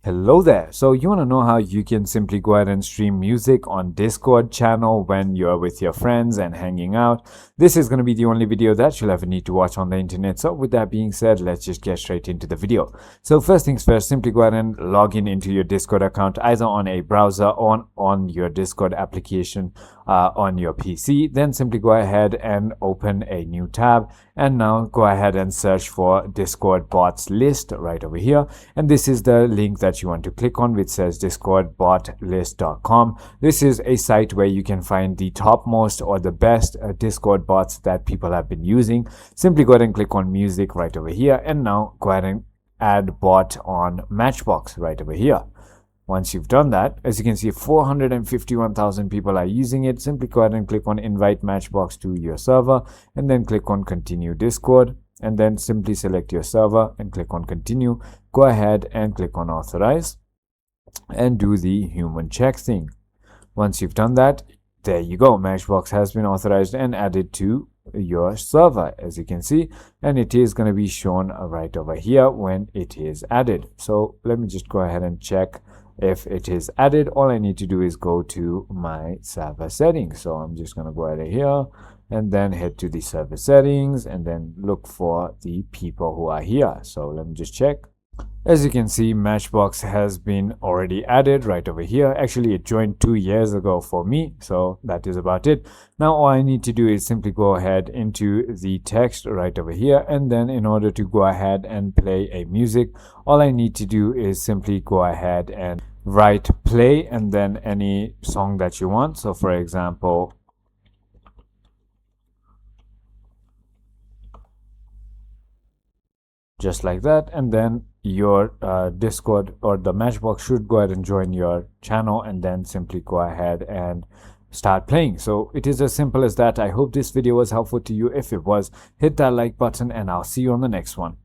Hello there. So you want to know how you can simply go ahead and stream music on Discord channel when you're with your friends and hanging out. This is going to be the only video that you'll ever need to watch on the internet. So with that being said, let's just get straight into the video. So first things first, simply go ahead and log in into your Discord account either on a browser or on your Discord application on your PC. Then simply go ahead and open a new tab, and now go ahead and search for Discord bots list right over here, and this is the link that you want to click on, which says discordbotlist.com. This is a site where you can find the topmost or the best Discord bots that people have been using. Simply go ahead and click on music right over here, and now go ahead and add bot on Matchbox right over here. Once you've done that, as you can see, 451,000 people are using it. Simply go ahead and click on invite Matchbox to your server, and then click on continue Discord, and then simply select your server and click on continue. Go ahead and click on authorize and do the human check thing. Once you've done that, there you go. Matchbox has been authorized and added to your server, as you can see, and it is going to be shown right over here when it is added. So let me just go ahead and check if it is added. All I need to do is go to my server settings. So I'm just going to go ahead here and then head to the server settings and then look for the people who are here. So let me just check. As you can see, Matchbox has been already added right over here. Actually, it joined 2 years ago for me, so that is about it. Now all I need to do is simply go ahead into the text right over here, and then in order to go ahead and play a music, all I need to do is simply go ahead and write play and then any song that you want. So for example, just like that, and then your Discord or the Matchbox should go ahead and join your channel, and then simply go ahead and start playing. So it is as simple as that. I hope this video was helpful to you. If it was, hit that like button, and I'll see you on the next one.